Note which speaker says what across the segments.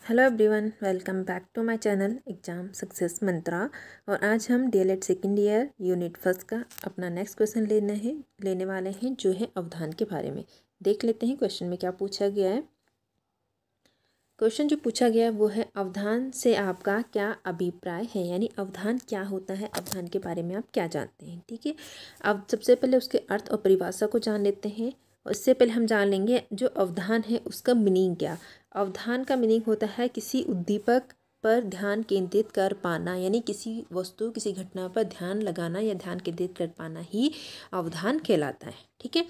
Speaker 1: Hello everyone, welcome back to my channel exam success mantra. और आज हम DElEd second year unit first का अपना नेक्स्ट क्वेश्चन लेने वाले हैं, जो है अवधान के बारे में। देख लेते हैं क्वेश्चन में क्या पूछा गया है। क्वेश्चन जो पूछा गया है वो है, अवधान से आपका क्या अभिप्राय है, यानी अवधान क्या होता है, अवधान के बारे में आप क्या जानते हैं। ठीक है, अब सबसे पहले उसके अर्थ और परिभाषा को जान लेते हैं। और इससे पहले हम जान लेंगे जो अवधान है उसका मीनिंग क्या। अवधान का मीनिंग होता है किसी उद्दीपक पर ध्यान केंद्रित कर पाना, यानी किसी वस्तु किसी घटना पर ध्यान लगाना या ध्यान केंद्रित कर पाना ही अवधान कहलाता है। ठीक है,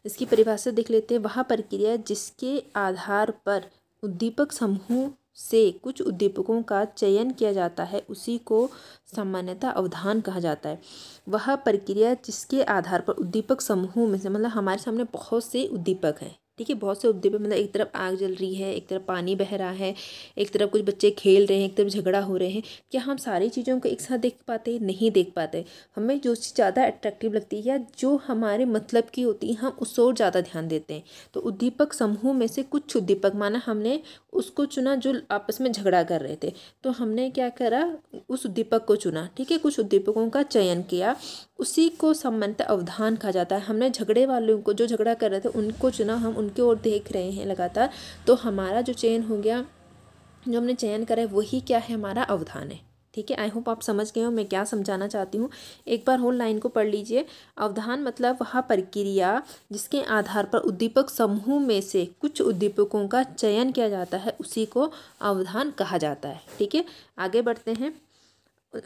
Speaker 1: इसकी परिभाषा देख लेते हैं। वह प्रक्रिया जिसके आधार पर उद्दीपक समूह से कुछ उद्दीपकों का चयन किया जाता है उसी को सामान्यतः अवधान कहा जाता है। वह प्रक्रिया जिसके आधार पर उद्दीपक समूह में से, मतलब हमारे सामने बहुत से उद्दीपक हैं। ठीक है, बहुत से उद्दीपक, मतलब एक तरफ आग जल रही है, एक तरफ पानी बह रहा है, एक तरफ कुछ बच्चे खेल रहे हैं, एक तरफ झगड़ा हो रहे हैं। क्या हम सारी चीज़ों को एक साथ देख पाते? नहीं देख पाते। हमें जो चीज़ ज़्यादा अट्रैक्टिव लगती है या जो हमारे मतलब की होती है, हम उस ओर ज़्यादा ध्यान देते हैं। तो उद्दीपक समूह में से कुछ उद्दीपक, माना हमने उसको चुना जो आपस में झगड़ा कर रहे थे, तो हमने क्या करा, उस उद्दीपक को चुना। ठीक है, कुछ उद्दीपकों का चयन किया, उसी को सामान्यतः अवधान कहा जाता है। हमने झगड़े वालों को, जो झगड़ा कर रहे थे उनको चुना, हम उनकी ओर देख रहे हैं लगातार, तो हमारा जो चयन हो गया, जो हमने चयन करा है वही क्या है, हमारा अवधान है। ठीक है, आई होप आप समझ गए हो मैं क्या समझाना चाहती हूँ। एक बार होल लाइन को पढ़ लीजिए। अवधान मतलब वह प्रक्रिया जिसके आधार पर उद्दीपक समूह में से कुछ उद्दीपकों का चयन किया जाता है उसी को अवधान कहा जाता है। ठीक है, आगे बढ़ते हैं।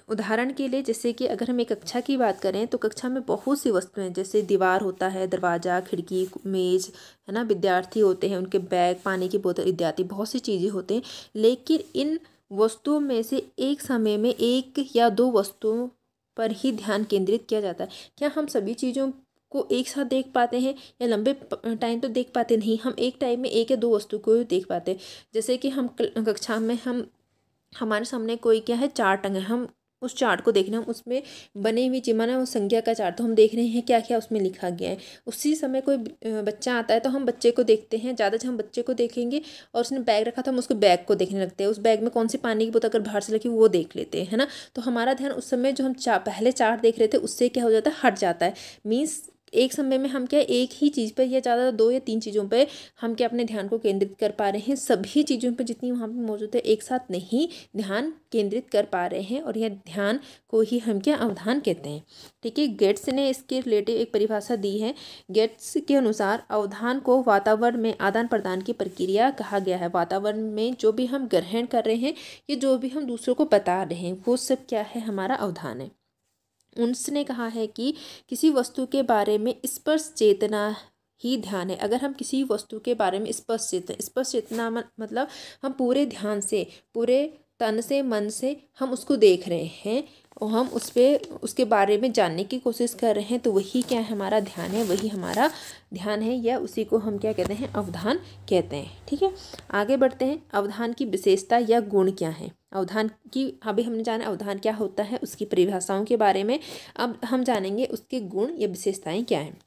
Speaker 1: उदाहरण के लिए, जैसे कि अगर हम एक कक्षा की बात करें तो कक्षा में बहुत सी वस्तुएं हैं, जैसे दीवार होता है, दरवाज़ा, खिड़की, मेज, है ना, विद्यार्थी होते हैं, उनके बैग, पानी की बोतल इत्यादि बहुत सी चीज़ें होते हैं। लेकिन इन वस्तुओं में से एक समय में एक या दो वस्तुओं पर ही ध्यान केंद्रित किया जाता है। क्या हम सभी चीज़ों को एक साथ देख पाते हैं या लंबे टाइम तो देख पाते नहीं। हम एक टाइम में एक या दो वस्तु को देख पाते हैं। जैसे कि हम कक्षा में हमारे सामने कोई क्या है, चार्ट टंगा है, हम उस चार्ट को देख रहे हैं, हम उसमें बनी हुई चीज़, माना वो संज्ञा का चार्ट, तो हम देख रहे हैं क्या क्या उसमें लिखा गया है। उसी समय कोई बच्चा आता है तो हम बच्चे को देखते हैं, ज़्यादा से हम बच्चे को देखेंगे, और उसने बैग रखा था हम उसको बैग को देखने लगते हैं, उस बैग में कौन सी पानी की बोतल अगर बाहर से लगी वो देख लेते हैं, है ना। तो हमारा ध्यान उस समय जो हम पहले चार्ट देख रहे थे उससे क्या हो जाता है, हट जाता है। मीन्स एक समय में हम क्या एक ही चीज़ पर या ज़्यादा दो या तीन चीज़ों पे हम क्या अपने ध्यान को केंद्रित कर पा रहे हैं। सभी चीज़ों पे जितनी वहाँ पे मौजूद है एक साथ नहीं ध्यान केंद्रित कर पा रहे हैं, और यह ध्यान को ही हम क्या अवधान कहते हैं। ठीक है, गेट्स ने इसके रिलेटिव एक परिभाषा दी है। गेट्स के अनुसार अवधान को वातावरण में आदान प्रदान की प्रक्रिया कहा गया है। वातावरण में जो भी हम ग्रहण कर रहे हैं या जो भी हम दूसरों को बता रहे हैं वो सब क्या है, हमारा अवधान है। उसने कहा है कि किसी वस्तु के बारे में स्पर्श चेतना ही ध्यान है। अगर हम किसी वस्तु के बारे में स्पर्श चेतना मतलब हम पूरे ध्यान से, पूरे तन से, मन से हम उसको देख रहे हैं और हम उसके बारे में जानने की कोशिश कर रहे हैं, तो वही क्या है, हमारा ध्यान है, वही हमारा ध्यान है, या उसी को हम क्या कहते हैं, अवधान कहते हैं। ठीक है, आगे बढ़ते हैं। अवधान की विशेषता या गुण क्या है। अवधान की, अभी हमने जाना अवधान क्या होता है, उसकी परिभाषाओं के बारे में। अब हम जानेंगे उसके गुण या विशेषताएं क्या हैं।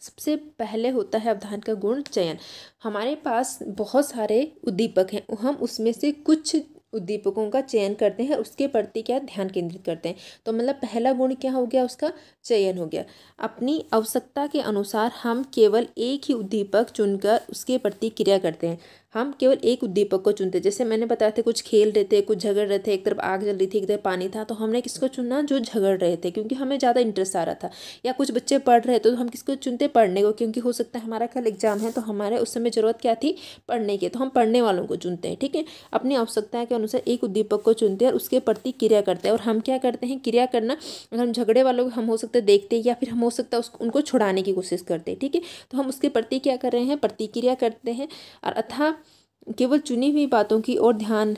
Speaker 1: सबसे पहले होता है अवधान का गुण, चयन। हमारे पास बहुत सारे उद्दीपक हैं, हम उसमें से कुछ उद्दीपकों का चयन करते हैं, उसके प्रति क्या ध्यान केंद्रित करते हैं। तो मतलब पहला गुण क्या हो गया, उसका चयन हो गया। अपनी आवश्यकता के अनुसार हम केवल एक ही उद्दीपक चुनकर उसके प्रति क्रिया करते हैं। हम केवल एक उद्दीपक को चुनते हैं। जैसे मैंने बताया था, कुछ खेल रहे थे, कुछ झगड़ रहे थे, एक तरफ आग जल रही थी, एक तरफ पानी था, तो हमने किसको चुना, जो झगड़ रहे थे, क्योंकि हमें ज़्यादा इंटरेस्ट आ रहा था। या कुछ बच्चे पढ़ रहे थे तो हम किसको चुनते, पढ़ने को, क्योंकि हो सकता है हमारा कल एग्जाम है, तो हमारे उस समय ज़रूरत क्या थी, पढ़ने की, तो हम पढ़ने वालों को चुनते हैं। ठीक है, अपनी आवश्यकता के अनुसार एक उद्दीपक को चुनते हैं और उसके प्रति क्रिया करते हैं। और हम क्या करते हैं, क्रिया करना, अगर हम झगड़े वालों को हम हो सकता है देखते हैं, या फिर हम हो सकता है उनको छुड़ाने की कोशिश करते हैं। ठीक है, तो हम उसके प्रति क्या कर रहे हैं, प्रतिक्रिया करते हैं। और अतः केवल चुनी हुई बातों की ओर ध्यान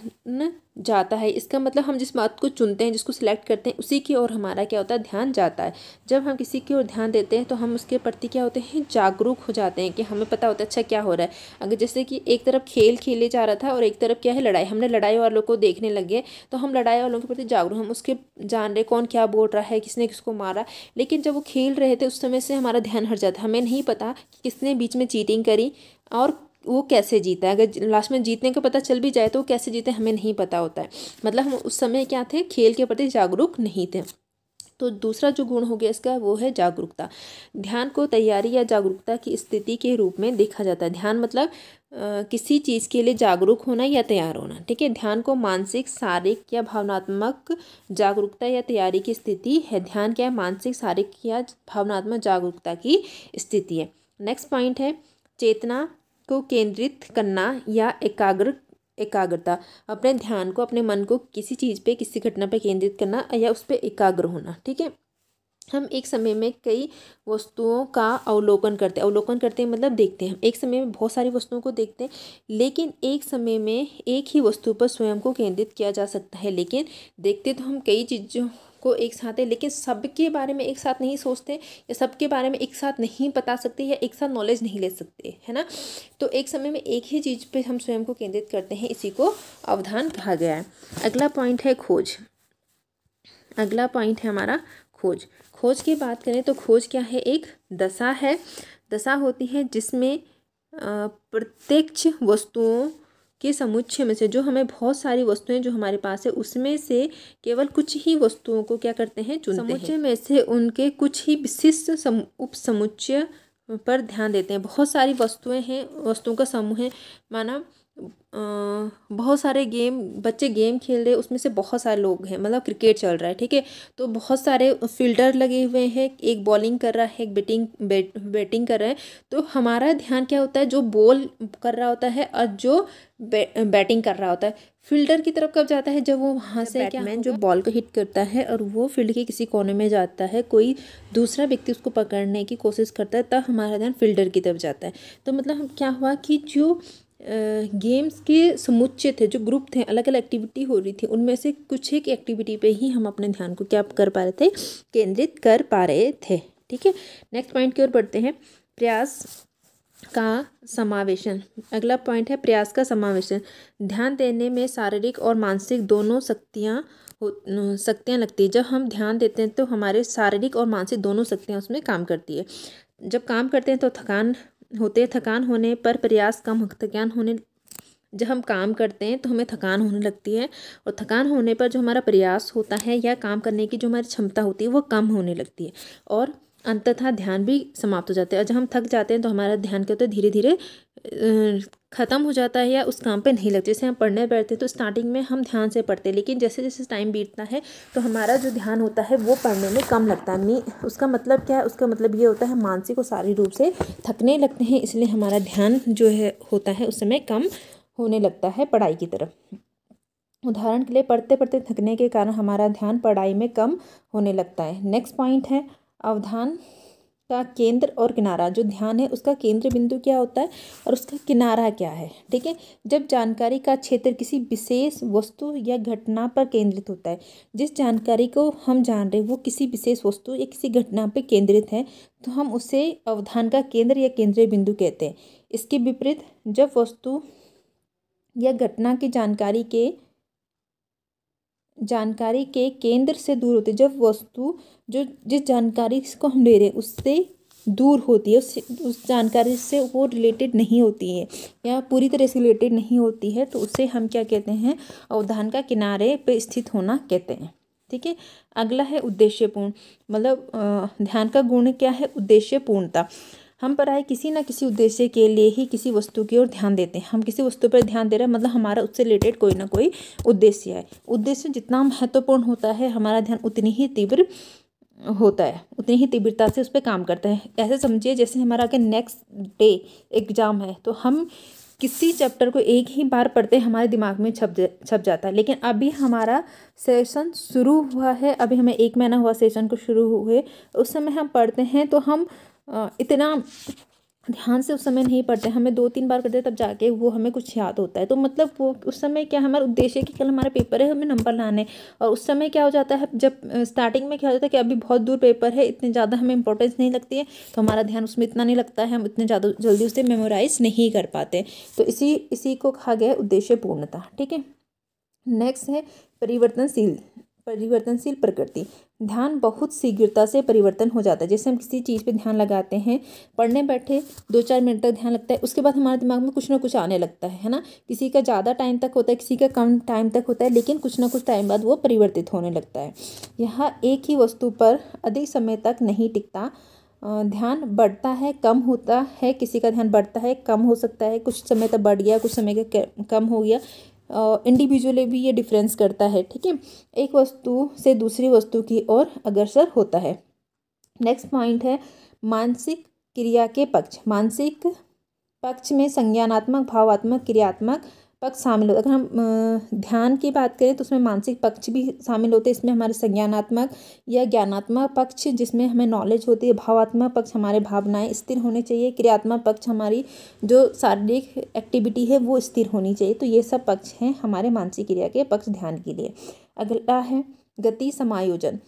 Speaker 1: जाता है। इसका मतलब हम जिस बात को चुनते हैं, जिसको सिलेक्ट करते हैं, उसी की ओर हमारा क्या होता है, ध्यान जाता है। जब हम किसी की ओर ध्यान देते हैं तो हम उसके प्रति क्या होते हैं, जागरूक हो जाते हैं, कि हमें पता होता है अच्छा क्या हो रहा है। अगर जैसे कि एक तरफ खेल खेले जा रहा था और एक तरफ क्या है, लड़ाई, हमने लड़ाई वालों को देखने लगे, तो हम लड़ाई वालों के प्रति जागरूक, हम उसके जान रहे कौन क्या बोल रहा है, किसने किसको मारा। लेकिन जब वो खेल रहे थे उस समय से हमारा ध्यान हट जाता है, हमें नहीं पता कि किसने बीच में चीटिंग करी और वो कैसे जीता है। अगर लास्ट में जीतने का पता चल भी जाए तो वो कैसे जीते हमें नहीं पता होता है। मतलब हम उस समय क्या थे, खेल के प्रति जागरूक नहीं थे। तो दूसरा जो गुण हो गया इसका वो है जागरूकता। ध्यान को तैयारी या जागरूकता की स्थिति के रूप में देखा जाता है। ध्यान मतलब किसी चीज़ के लिए जागरूक होना या तैयार होना, ठीक है। ध्यान को मानसिक, शारीरिक या भावनात्मक जागरूकता या तैयारी की स्थिति है। ध्यान क्या है, मानसिक, शारीरिक या भावनात्मक जागरूकता की स्थिति है। नेक्स्ट पॉइंट है चेतना को केंद्रित करना या एकाग्रता। अपने ध्यान को, अपने मन को किसी चीज़ पे, किसी घटना पे केंद्रित करना या उस पर एकाग्र होना, ठीक है। हम एक समय में कई वस्तुओं का अवलोकन करते हैं मतलब देखते हैं। एक समय में बहुत सारी वस्तुओं को देखते हैं, लेकिन एक समय में एक ही वस्तु पर स्वयं को केंद्रित किया जा सकता है। लेकिन देखते तो हम कई चीज़ों को एक साथ है, लेकिन सबके बारे में एक साथ नहीं सोचते या सबके बारे में एक साथ नहीं बता सकते या एक साथ नॉलेज नहीं ले सकते, है ना। तो एक समय में एक ही चीज़ पे हम स्वयं को केंद्रित करते हैं, इसी को अवधान कहा गया है। अगला पॉइंट है खोज। अगला पॉइंट है हमारा खोज। खोज की बात करें तो खोज क्या है, एक दशा है। दशा होती है जिसमें प्रत्यक्ष वस्तुओं के समुच्चय में से, जो हमें बहुत सारी वस्तुएं जो हमारे पास है उसमें से केवल कुछ ही वस्तुओं को क्या करते हैं, चुनते हैं। समुच्चय में से उनके कुछ ही विशिष्ट उप समुच्चय पर ध्यान देते हैं। बहुत सारी वस्तुएं हैं, वस्तुओं का समूह है। माना बहुत सारे बच्चे गेम खेल रहे हैं, उसमें से बहुत सारे लोग हैं, मतलब क्रिकेट चल रहा है, ठीक है। तो बहुत सारे फील्डर लगे हुए हैं, एक बॉलिंग कर रहा है, एक बैटिंग कर रहा है। तो हमारा ध्यान क्या होता है, जो बॉल कर रहा होता है और जो बैटिंग कर रहा होता है। फील्डर की तरफ कब जाता है, जब वो वहाँ से बैट्समैन जो बॉल को हिट करता है और वो फील्ड के किसी कोने में जाता है, कोई दूसरा व्यक्ति उसको पकड़ने की कोशिश करता है, तब हमारा ध्यान फील्डर की तरफ जाता है। तो मतलब क्या हुआ कि जो गेम्स के समुच्चय थे, जो ग्रुप थे, अलग अलग एक्टिविटी हो रही थी, उनमें से कुछ एक एक्टिविटी पे ही हम अपने ध्यान को क्या कर पा रहे थे, केंद्रित कर पा रहे थे, ठीक है। नेक्स्ट पॉइंट की ओर बढ़ते हैं, प्रयास का समावेशन। अगला पॉइंट है प्रयास का समावेशन। ध्यान देने में शारीरिक और मानसिक दोनों शक्तियाँ लगती है। जब हम ध्यान देते हैं तो हमारे शारीरिक और मानसिक दोनों शक्तियाँ उसमें काम करती है। जब काम करते हैं तो थकान होने पर प्रयास कम, जब हम काम करते हैं तो हमें थकान होने लगती है, और थकान होने पर जो हमारा प्रयास होता है या काम करने की जो हमारी क्षमता होती है वो कम होने लगती है, और अंततः ध्यान भी समाप्त हो जाता है। और जब हम थक जाते हैं तो हमारा ध्यान क्या होता है, धीरे धीरे ख़त्म हो जाता है या उस काम पे नहीं लगता। जैसे हम पढ़ने बैठते हैं तो स्टार्टिंग में हम ध्यान से पढ़ते हैं, लेकिन जैसे जैसे टाइम बीतता है तो हमारा जो ध्यान होता है वो पढ़ने में कम लगता है। उसका मतलब क्या है, उसका मतलब ये होता है मानसिक और शारीरिक रूप से थकने लगते हैं, इसलिए हमारा ध्यान जो है होता है उस समय कम होने लगता है पढ़ाई की तरफ। उदाहरण के लिए पढ़ते पढ़ते थकने के कारण हमारा ध्यान पढ़ाई में कम होने लगता है। नेक्स्ट पॉइंट है अवधान का केंद्र और किनारा। जो ध्यान है उसका केंद्र बिंदु क्या होता है और उसका किनारा क्या है, ठीक है। जब जानकारी का क्षेत्र किसी विशेष वस्तु या घटना पर केंद्रित होता है, जिस जानकारी को हम जान रहे हैं वो किसी विशेष वस्तु या किसी घटना पर केंद्रित है, तो हम उसे अवधान का केंद्र या केंद्रीय बिंदु कहते हैं। इसके विपरीत जब वस्तु या घटना की जानकारी के केंद्र से दूर होती है, जब वस्तु जो जिस जानकारी को हम ले रहे हैं उससे दूर होती है, उस जानकारी से वो रिलेटेड नहीं होती है या पूरी तरह से रिलेटेड नहीं होती है, तो उसे हम क्या कहते हैं, अवधान का किनारे पे स्थित होना कहते हैं, ठीक है। अगला है उद्देश्यपूर्ण। मतलब ध्यान का गुण क्या है, उद्देश्यपूर्णता। हम पढ़ाई किसी न किसी उद्देश्य के लिए ही किसी वस्तु की ओर ध्यान देते हैं। हम किसी वस्तु पर ध्यान दे रहे हैं मतलब हमारा उससे रिलेटेड कोई ना कोई उद्देश्य है। उद्देश्य जितना महत्वपूर्ण होता है हमारा ध्यान उतनी ही तीव्र होता है, उतनी ही तीव्रता से उस पर काम करता है। ऐसे समझिए जैसे हमारा अगर नेक्स्ट डे एग्जाम है तो हम किसी चैप्टर को एक ही बार पढ़ते हमारे दिमाग में छप जाता है, लेकिन अभी हमारा सेशन शुरू हुआ है, अभी हमें 1 महीना हुआ सेशन को शुरू हुए, उस समय हम पढ़ते हैं तो हम इतना ध्यान से उस समय नहीं पढ़ते, हमें 2-3 बार करते तब जाके वो हमें कुछ याद होता है। तो मतलब वो उस समय क्या हमारा उद्देश्य है कि कल हमारा पेपर है, हमें नंबर लाने, और उस समय क्या हो जाता है, जब स्टार्टिंग में क्या हो जाता है कि अभी बहुत दूर पेपर है, इतनी ज़्यादा हमें इंपॉर्टेंस नहीं लगती है, तो हमारा ध्यान उसमें इतना नहीं लगता है, हम इतने ज़्यादा जल्दी उसे मेमोराइज नहीं कर पाते। तो इसी को कहा गया है उद्देश्यपूर्णता, ठीक है। नेक्स्ट है परिवर्तनशील प्रकृति। ध्यान बहुत शीघ्रता से परिवर्तन हो जाता है। जैसे हम किसी चीज़ पे ध्यान लगाते हैं, पढ़ने बैठे 2-4 मिनट तक ध्यान लगता है, उसके बाद हमारे दिमाग में कुछ ना कुछ आने लगता है ना। किसी का ज़्यादा टाइम तक होता है, किसी का कम टाइम तक होता है, लेकिन कुछ ना कुछ टाइम बाद वो परिवर्तित होने लगता है। यहाँ एक ही वस्तु पर अधिक समय तक नहीं टिकता। ध्यान बढ़ता है, कम होता है। किसी का ध्यान बढ़ता है, कम हो सकता है, कुछ समय तक बढ़ गया, कुछ समय का कम हो गया। इंडिविजुअली भी ये डिफरेंस करता है, ठीक है। एक वस्तु से दूसरी वस्तु की ओर अग्रसर होता है। नेक्स्ट पॉइंट है मानसिक क्रिया के पक्ष। मानसिक पक्ष में संज्ञानात्मक, भावात्मक, क्रियात्मक पक्ष शामिल होता है। अगर हम ध्यान की बात करें तो उसमें मानसिक पक्ष भी शामिल होते हैं। इसमें हमारे संज्ञानात्मक या ज्ञानात्मक पक्ष जिसमें हमें नॉलेज होती है, भावात्मक पक्ष हमारे भावनाएं स्थिर होनी चाहिए, क्रियात्मक पक्ष हमारी जो शारीरिक एक्टिविटी है वो स्थिर होनी चाहिए। तो ये सब पक्ष हैं हमारे मानसिक क्रिया के पक्ष ध्यान के लिए। अगला है गति समायोजन।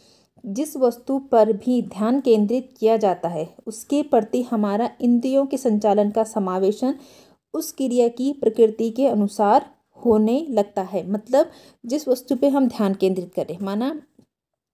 Speaker 1: जिस वस्तु पर भी ध्यान केंद्रित किया जाता है उसके प्रति हमारा इंद्रियों के संचालन का समावेशन उस क्रिया की प्रकृति के अनुसार होने लगता है। मतलब जिस वस्तु पे हम ध्यान केंद्रित कर रहे हैं, माना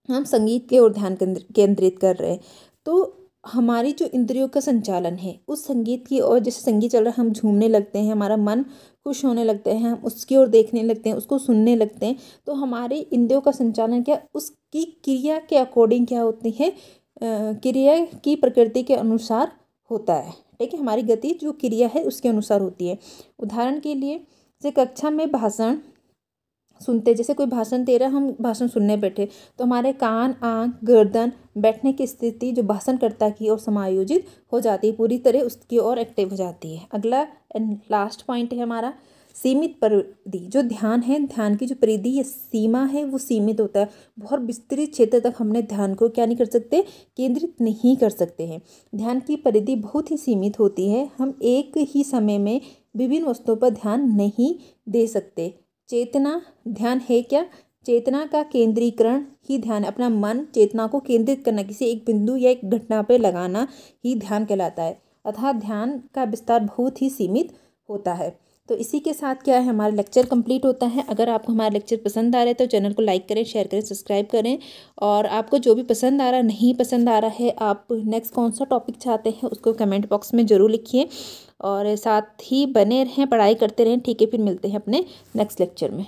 Speaker 1: हम संगीत की ओर ध्यान केंद्रित कर रहे हैं, तो हमारी जो इंद्रियों का संचालन है उस संगीत की ओर, जैसे संगीत चल रहा है हम झूमने लगते हैं, हमारा मन खुश होने लगते हैं, हम उसकी ओर देखने लगते हैं, उसको सुनने लगते हैं। तो हमारे इंद्रियों का संचालन क्या उसकी क्रिया के अकॉर्डिंग क्या होती है, क्रिया की प्रकृति के अनुसार होता है, ठीक है। हमारी गति जो क्रिया है उसके अनुसार होती है। उदाहरण के लिए जैसे कक्षा में भाषण सुनते, जैसे कोई भाषण दे रहा है, हम भाषण सुनने बैठे तो हमारे कान, आँख, गर्दन, बैठने की स्थिति जो भाषणकर्ता की ओर समायोजित हो जाती है, पूरी तरह उसकी ओर एक्टिव हो जाती है। अगला एंड लास्ट पॉइंट है हमारा सीमित परिधि। जो ध्यान है, ध्यान की जो परिधि या सीमा है वो सीमित होता है। बहुत विस्तृत क्षेत्र तक हमने ध्यान को क्या नहीं कर सकते, केंद्रित नहीं कर सकते हैं। ध्यान की परिधि बहुत ही सीमित होती है। हम एक ही समय में विभिन्न वस्तुओं पर ध्यान नहीं दे सकते। चेतना ध्यान है क्या, चेतना का केंद्रीकरण ही ध्यान है। अपना मन, चेतना को केंद्रित करना, किसी एक बिंदु या एक घटना पर लगाना ही ध्यान कहलाता है। अतः ध्यान का विस्तार बहुत ही सीमित होता है। तो इसी के साथ क्या है, हमारा लेक्चर कंप्लीट होता है। अगर आपको हमारा लेक्चर पसंद आ रहा है तो चैनल को लाइक करें, शेयर करें, सब्सक्राइब करें। और आपको जो भी पसंद आ रहा है, नहीं पसंद आ रहा है, आप नेक्स्ट कौन सा टॉपिक चाहते हैं उसको कमेंट बॉक्स में ज़रूर लिखिए। और साथ ही बने रहें, पढ़ाई करते रहें, ठीक है। फिर मिलते हैं अपने नेक्स्ट लेक्चर में।